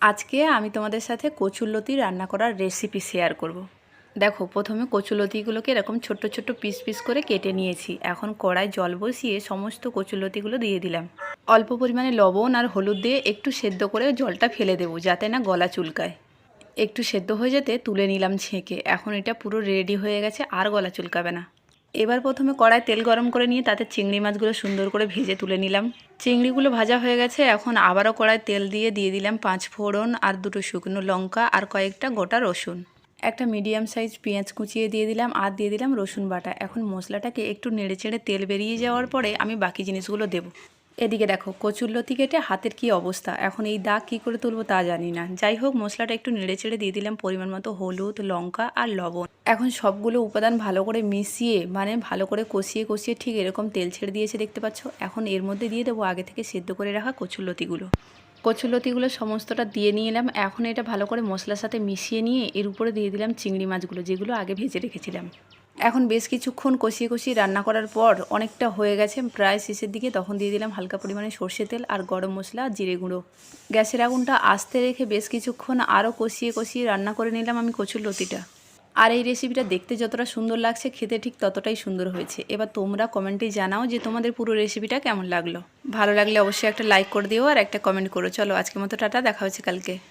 আজকে আমি তোমাদের সাথে কচুরলতি রান্না করার রেসিপি শেয়ার করব। দেখো, প্রথমে কচুরলতিগুলোকে এরকম ছোট্ট ছোট্ট পিস পিস করে কেটে নিয়েছি। এখন কড়ায় জল বসিয়ে সমস্ত কচুরলতিগুলো দিয়ে দিলাম। অল্প পরিমাণে লবণ আর হলুদ দিয়ে একটু সেদ্ধ করে জলটা ফেলে দেবো, যাতে না গলা চুলকায়। একটু সেদ্ধ হয়ে যেতে তুলে নিলাম ছেঁকে। এখন এটা পুরো রেডি হয়ে গেছে, আর গলা চুলকাবে না। এবার প্রথমে কড়ায় তেল গরম করে নিয়ে তাতে চিংড়ি মাছগুলো সুন্দর করে ভেজে তুলে নিলাম। চিংড়িগুলো ভাজা হয়ে গেছে। এখন আবারও কড়ায় তেল দিয়ে দিলাম 5 ফোড়ন আর 2টো শুকনো লঙ্কা আর কয়েকটা গোটা রসুন। একটা মিডিয়াম সাইজ পেঁয়াজ কুচিয়ে দিয়ে দিলাম আর দিয়ে দিলাম রসুন বাটা। এখন মশলাটাকে একটু নেড়েচেড়ে তেল বেরিয়ে যাওয়ার পরে আমি বাকি জিনিসগুলো দেবো। এদিকে দেখো, কচুরলতি কেটে হাতের কি অবস্থা। এখন এই দাগ কী করে তুলবো তা জানি না। যাই হোক, মশলাটা একটু নেড়েচেড়ে দিয়ে দিলাম পরিমাণ মতো হলুদ, লঙ্কা আর লবণ। এখন সবগুলো উপাদান ভালো করে মিশিয়ে ভালো করে কষিয়ে কষিয়ে ঠিক এরকম তেল ছেড়ে দিয়েছে, দেখতে পাচ্ছ। এখন এর মধ্যে দিয়ে দেবো আগে থেকে সেদ্ধ করে রাখা কচুরলতিগুলো। কচুরলতিগুলো সমস্তটা দিয়ে নিয়ে এলাম। এখন এটা ভালো করে মশলার সাথে মিশিয়ে নিয়ে এর উপরে দিয়ে দিলাম চিংড়ি মাছগুলো, যেগুলো আগে ভেজে রেখেছিলাম। এখন বেশ কিছুক্ষণ কষিয়ে কষিয়ে রান্না করার পর অনেকটা হয়ে গেছে, প্রায় শেষের দিকে, তখন দিয়ে দিলাম হালকা পরিমাণে সর্ষে তেল আর গরম মশলা, জিরে গুঁড়ো। গ্যাসের আগুনটা আস্তে রেখে বেশ কিছুক্ষণ আরও কষিয়ে কষিয়ে রান্না করে নিলাম আমি কচুরলতিটা। আর এই রেসিপিটা দেখতে যতটা সুন্দর লাগছে, খেতে ঠিক ততটাই সুন্দর হয়েছে। এবার তোমরা কমেন্টে জানাও যে তোমাদের পুরো রেসিপিটা কেমন লাগলো। ভালো লাগলে অবশ্যই একটা লাইক করে দিও আর একটা কমেন্ট করো। চলো, আজকের মতো টাটা, দেখা হচ্ছে কালকে।